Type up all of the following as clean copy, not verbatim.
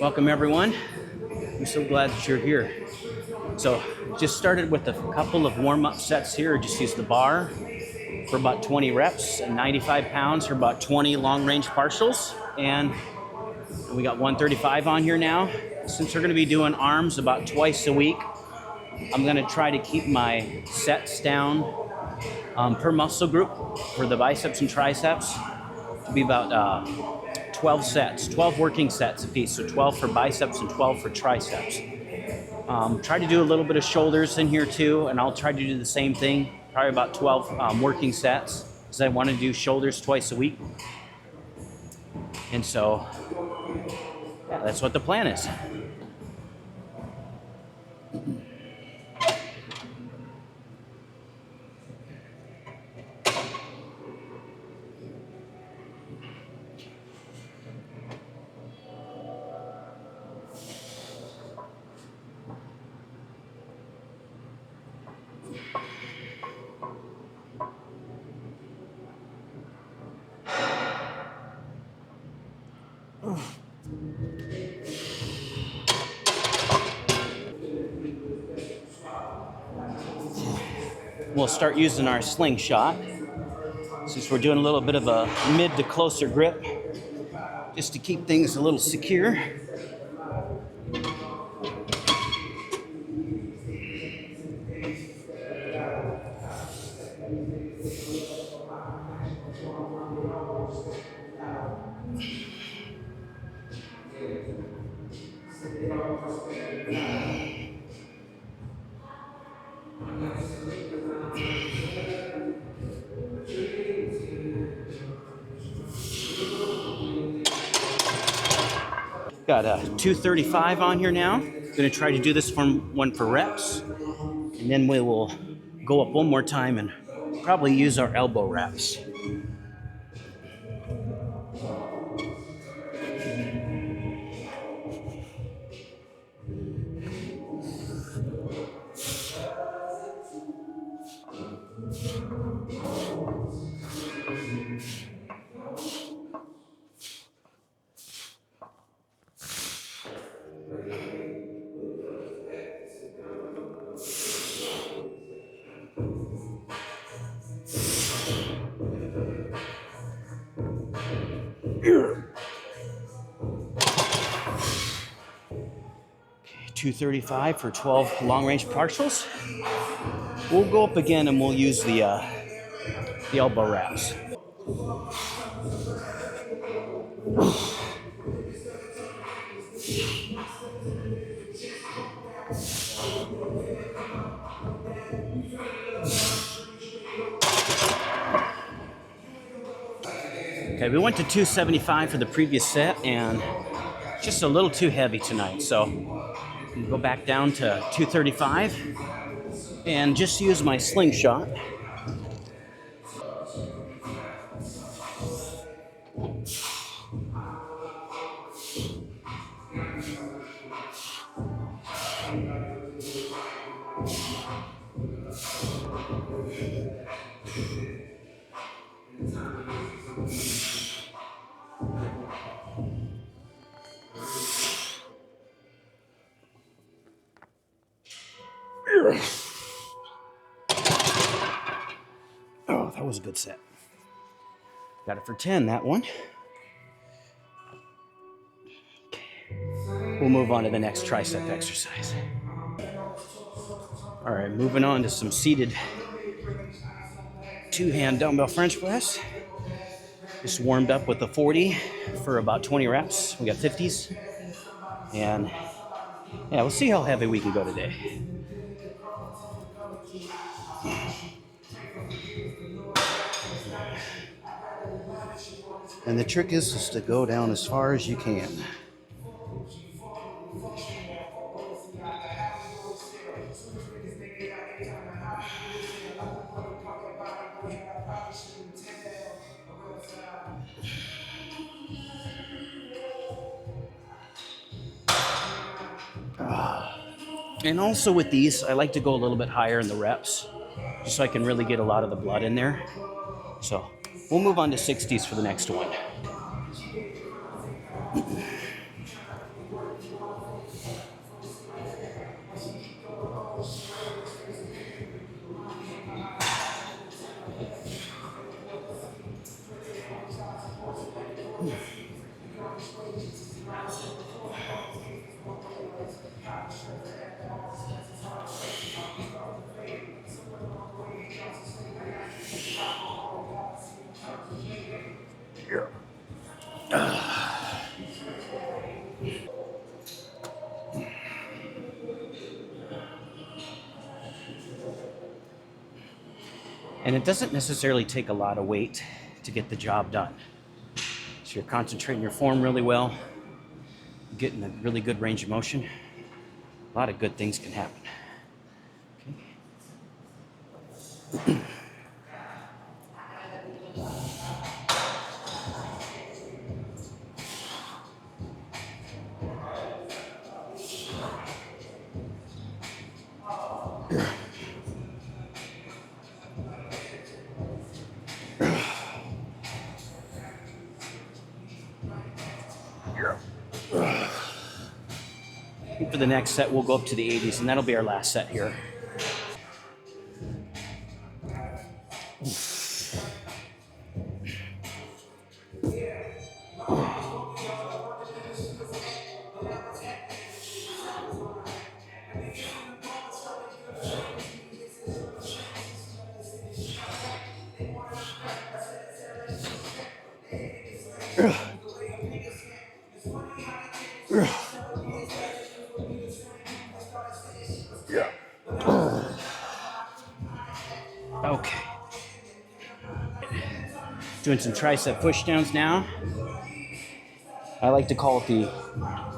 Welcome everyone. I'm so glad that you're here. So just started with a couple of warm-up sets here. Just use the bar for about 20 reps and 95 pounds for about 20 long-range partials. And we got 135 on here now. Since we're gonna be doing arms about twice a week, I'm gonna try to keep my sets down per muscle group for the biceps and triceps to be about 12 sets, 12 working sets apiece. So 12 for biceps and 12 for triceps. Try to do a little bit of shoulders in here too, and I'll try to do the same thing, probably about 12 working sets, because I want to do shoulders twice a week. And so, yeah, that's what the plan is. We'll start using our slingshot, since we're doing a little bit of a mid to closer grip, just to keep things a little secure. Got a 235 on here now. Gonna try to do this one for reps, and then we will go up one more time and probably use our elbow wraps. Okay, 235 for 12 long-range partials. We'll go up again and we'll use the elbow wraps. Okay, we went to 275 for the previous set, and just a little too heavy tonight. So we'll go back down to 235 and just use my slingshot. Oh, that was a good set. Got it for 10, that one. Okay. We'll move on to the next tricep exercise. All right, moving on to some seated two-hand dumbbell French press. Just warmed up with a 40 for about 20 reps. We got 50s. And yeah, we'll see how heavy we can go today. And the trick is to go down as far as you can. And also with these, I like to go a little bit higher in the reps, just so I can really get a lot of the blood in there. So we'll move on to 60s for the next one. And it doesn't necessarily take a lot of weight to get the job done. So you're concentrating your form really well, getting a really good range of motion. A lot of good things can happen. For the next set, we'll go up to the 80s, and that'll be our last set here. Okay. Doing some tricep pushdowns now. I like to call it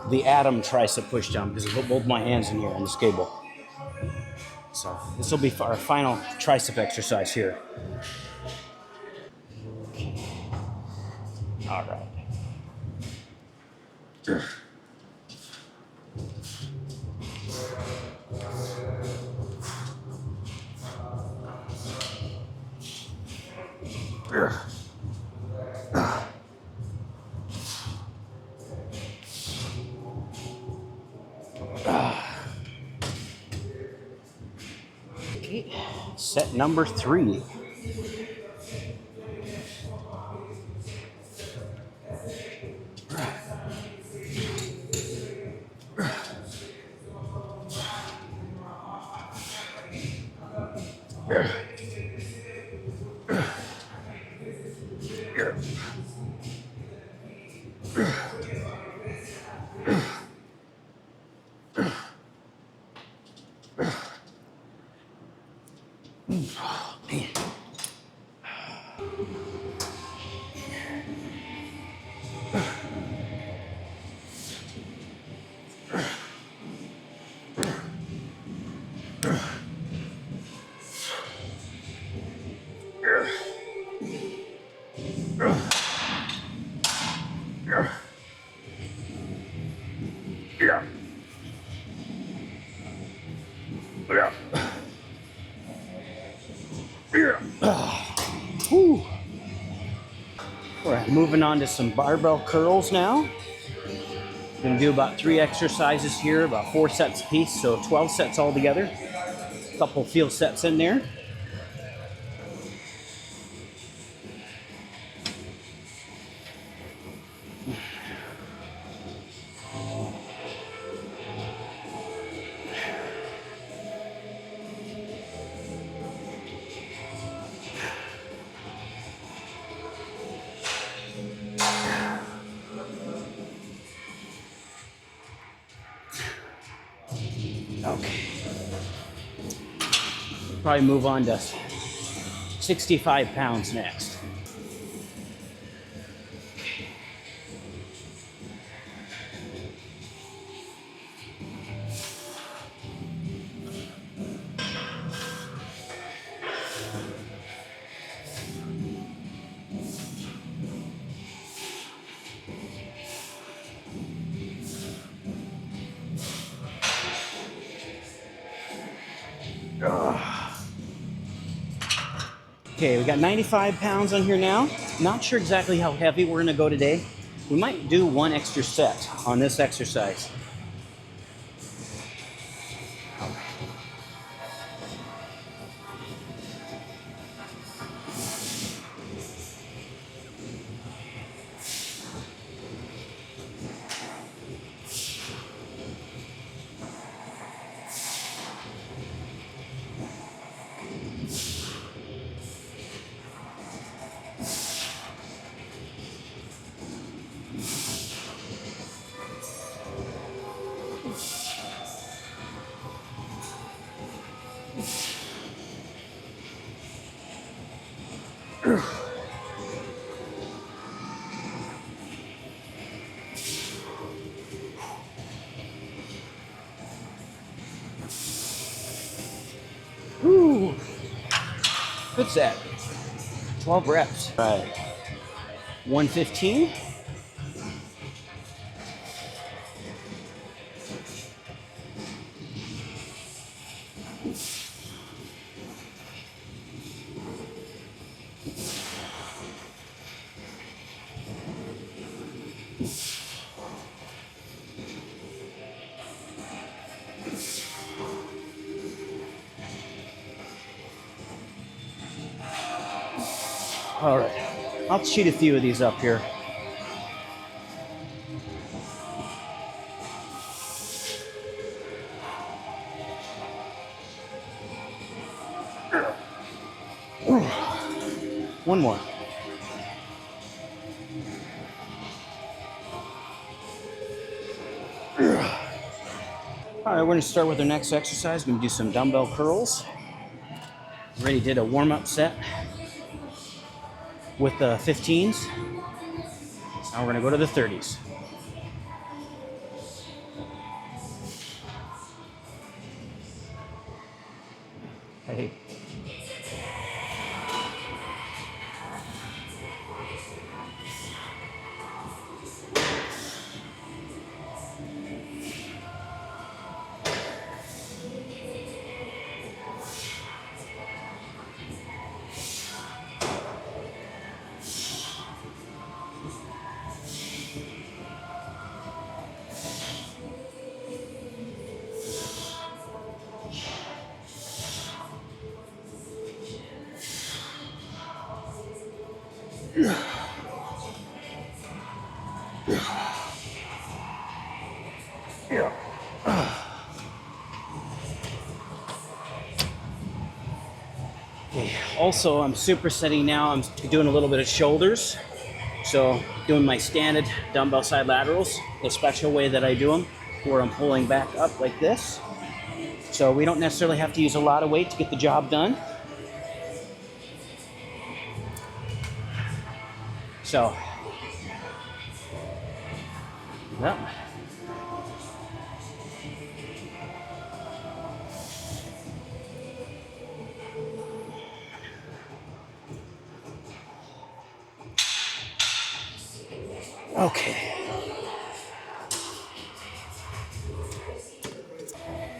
the Atom tricep pushdown because I put both my hands in here on this cable. So this will be our final tricep exercise here. All right. Okay. Set number 3. We're moving on to some barbell curls now. We're going to do about 3 exercises here, about 4 sets a piece, so 12 sets altogether. A couple field sets in there. Okay. Probably move on to 65 pounds next. Okay, we got 95 pounds on here now. Not sure exactly how heavy we're gonna go today. We might do 1 extra set on this exercise. Ooh, good set. 12 reps. All right. 115. All right. I'll cheat a few of these up here. One more. All right, we're gonna start with our next exercise. We're gonna do some dumbbell curls. Already did a warm-up set with the 15s. Now we're gonna go to the 30s. Hey. Okay. Also, I'm supersetting now. I'm doing a little bit of shoulders. So doing my standard dumbbell side laterals, the special way that I do them, where I'm pulling back up like this. So we don't necessarily have to use a lot of weight to get the job done. So, yep. Okay.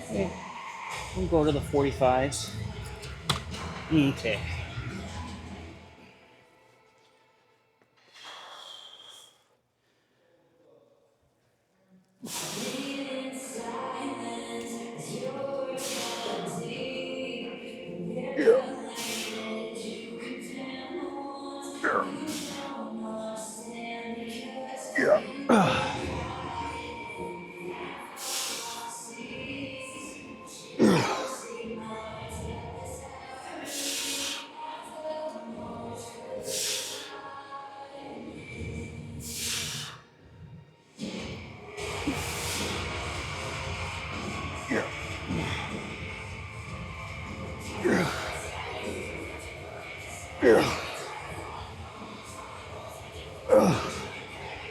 Okay. We'll go to the 45s. Okay.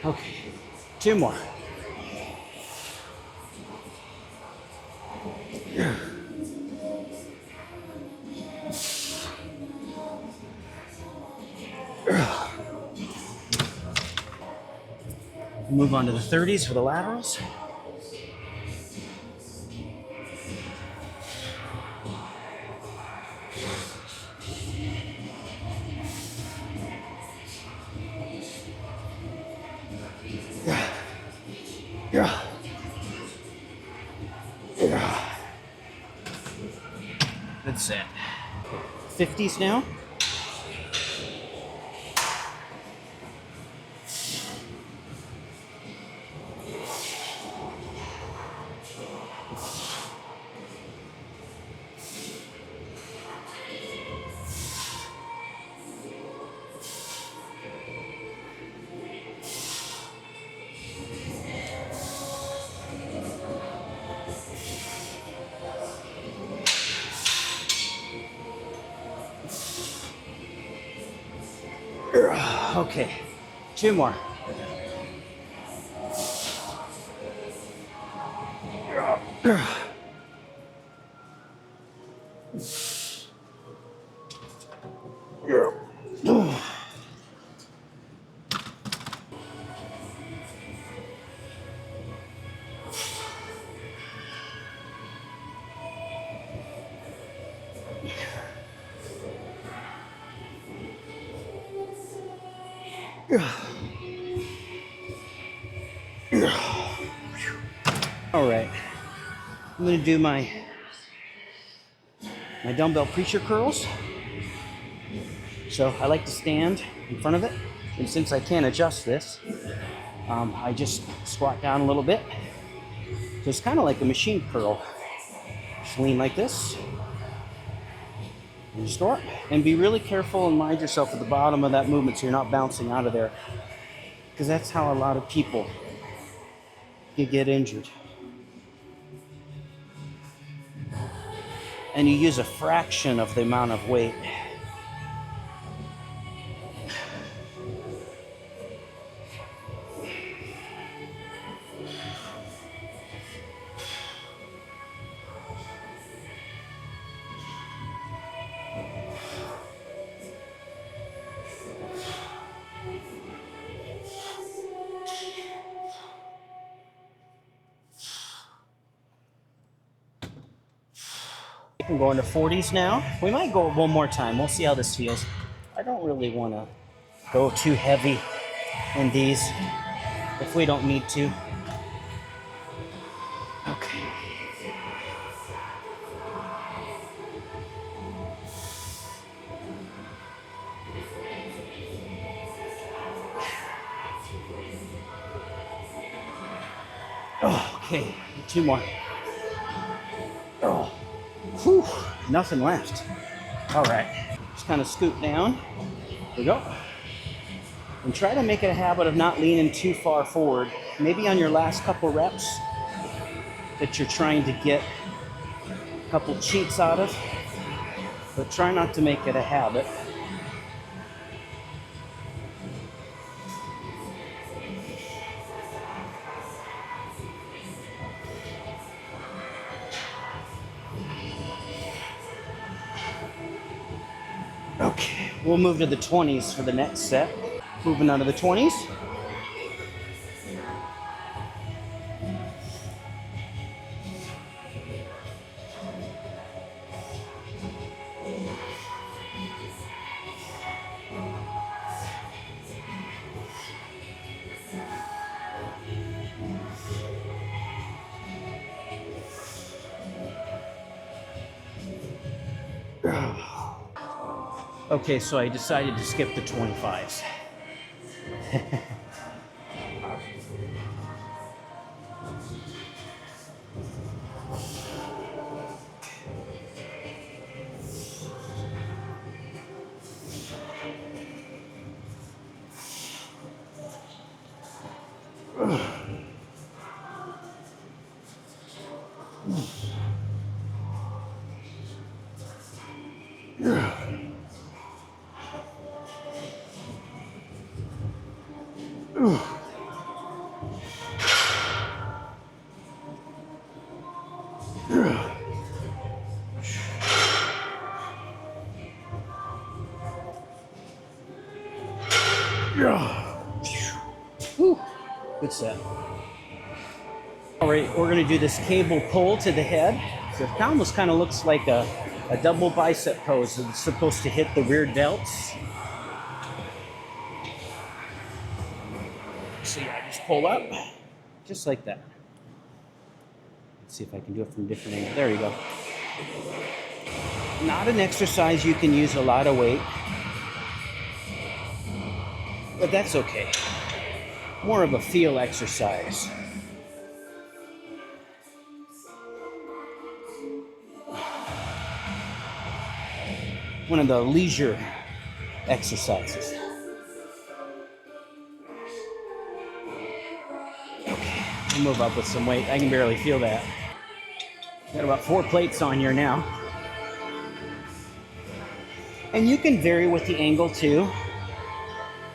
Okay, 2 more. Move on to the 30s for the laterals. Good set. 50s now. Okay, 2 more. All right, I'm gonna do my dumbbell preacher curls. So I like to stand in front of it, and since I can't adjust this, I just squat down a little bit. So it's kind of like a machine curl. Just lean like this, and restore, and be really careful and mind yourself at the bottom of that movement so you're not bouncing out of there, because that's how a lot of people get injured. And you use a fraction of the amount of weight. I'm going to 40s now. We might go one more time. We'll see how this feels. I don't really want to go too heavy in these if we don't need to. Okay. Oh, okay, 2 more. Oh, whew, nothing left. All right, just kind of scoot down. There we go. And try to make it a habit of not leaning too far forward. Maybe on your last couple reps that you're trying to get a couple cheats out of, but try not to make it a habit. Okay, we'll move to the 20s for the next set. Moving on to the 20s. Okay, so I decided to skip the 25s. Whew. Good set. All right, we're gonna do this cable pull to the head. So it almost kind of looks like a double bicep pose. It's supposed to hit the rear delts. So yeah, just pull up, just like that. Let's see if I can do it from a different angle. There you go. Not an exercise you can use a lot of weight, but that's okay. More of a feel exercise. One of the leisure exercises. Okay, I'll move up with some weight. I can barely feel that. Got about 4 plates on here now. And you can vary with the angle too.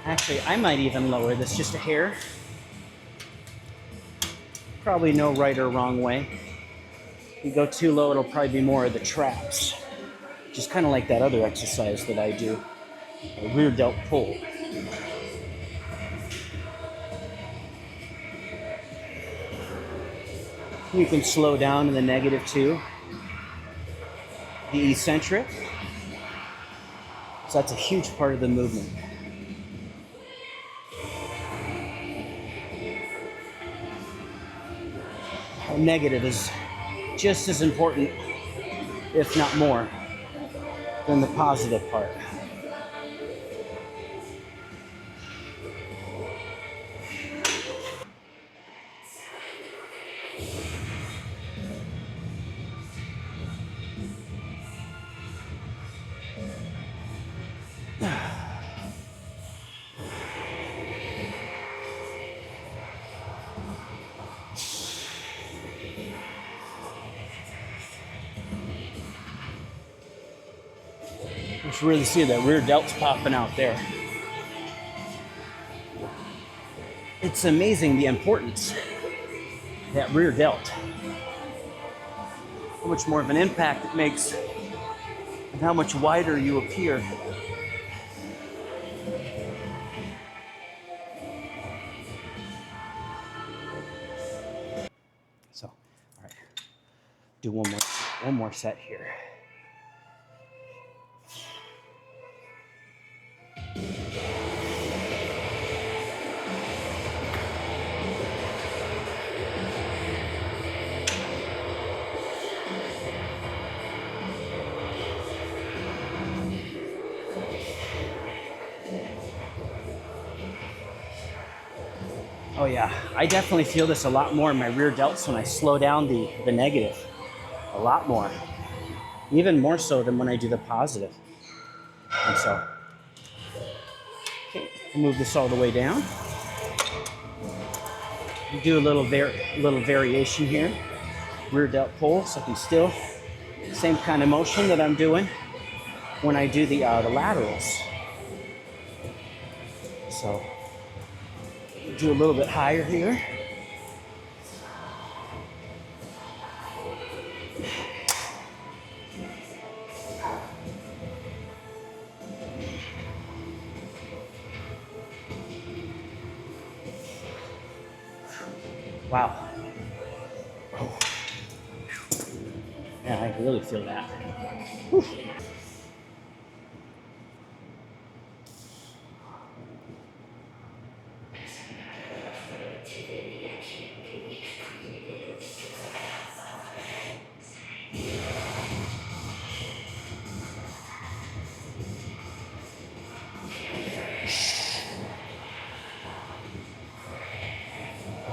Actually, I might even lower this just a hair. Probably no right or wrong way. If you go too low, it'll probably be more of the traps. Just kind of like that other exercise that I do, a rear delt pull. You can slow down in the negative too. The eccentric. So that's a huge part of the movement. Negative is just as important, if not more, than the positive part. You should really see that rear delt's popping out there. It's amazing the importance of that rear delt. How much more of an impact it makes and how much wider you appear. So, all right, do one more set here. Oh yeah, I definitely feel this a lot more in my rear delts when I slow down the negative. A lot more. Even more so than when I do the positive. And so, okay, move this all the way down. Do a little variation here. Rear delt pull, so I can still, same kind of motion that I'm doing when I do the laterals. So, do a little bit higher here. Wow. Oh. Yeah, I can really feel that. Whew.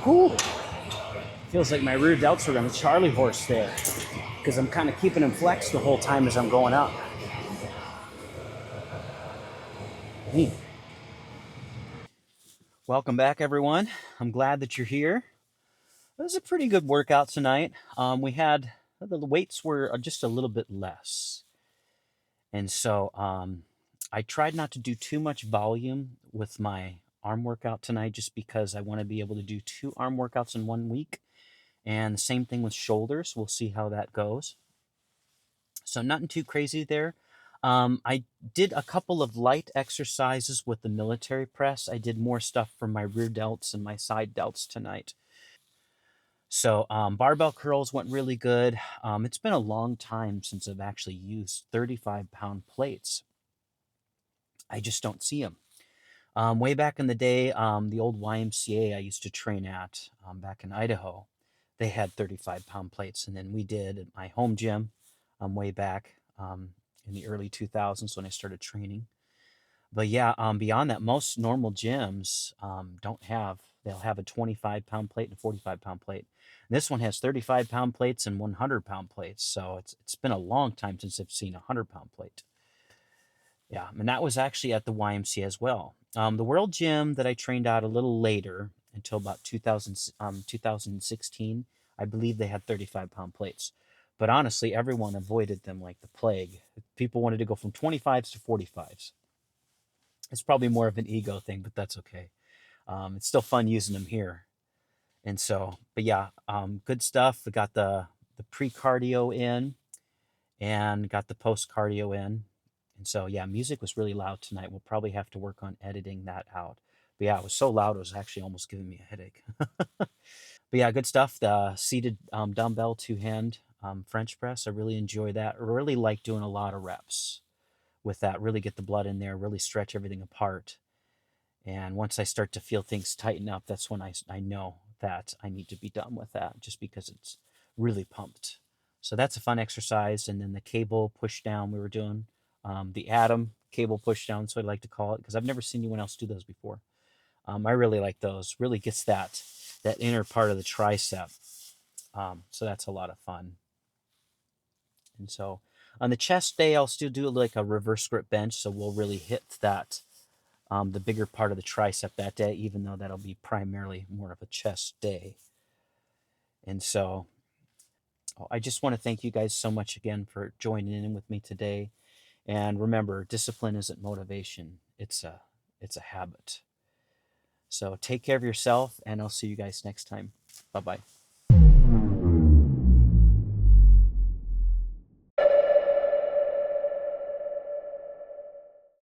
Whew. Feels like my rear delts are on a Charlie horse there because I'm kind of keeping them flexed the whole time as I'm going up. Neat. Welcome back, everyone. I'm glad that you're here. It was a pretty good workout tonight. We had the weights were just a little bit less, and so I tried not to do too much volume with my arm workout tonight, just because I want to be able to do 2 arm workouts in 1 week, and the same thing with shoulders. We'll see how that goes. So nothing too crazy there. I did a couple of light exercises with the military press. I did more stuff for my rear delts and my side delts tonight. So barbell curls went really good. It's been a long time since I've actually used 35-pound plates. I just don't see them. Way back in the day, the old YMCA I used to train at back in Idaho, they had 35-pound plates. And then we did at my home gym way back in the early 2000s when I started training. But yeah, beyond that, most normal gyms don't have, they'll have a 25-pound plate and a 45-pound plate. And this one has 35-pound plates and 100-pound plates. So it's been a long time since I've seen a 100-pound plate. Yeah, and that was actually at the YMCA as well. The World Gym that I trained at a little later, until about 2016, I believe they had 35-pound plates. But honestly, everyone avoided them like the plague. People wanted to go from 25s to 45s. It's probably more of an ego thing, but that's okay. It's still fun using them here. And so, but yeah, good stuff. We got the pre cardio in and got the post cardio in. And so, yeah, music was really loud tonight. We'll probably have to work on editing that out. But yeah, it was so loud, it was actually almost giving me a headache. But yeah, good stuff. The seated dumbbell two hand French press, I really enjoy that. I really like doing a lot of reps with that, really get the blood in there, really stretch everything apart. And once I start to feel things tighten up, that's when I know that I need to be done with that just because it's really pumped. So that's a fun exercise. And then the cable push down we were doing, the atom cable push down, so I like to call it, because I've never seen anyone else do those before. I really like those. Really gets that inner part of the tricep. So that's a lot of fun. And so on the chest day, I'll still do like a reverse grip bench. So we'll really hit that the bigger part of the tricep that day, even though that'll be primarily more of a chest day. And so I just want to thank you guys so much again for joining in with me today. And remember, discipline isn't motivation; it's a habit. So take care of yourself, and I'll see you guys next time. Bye bye.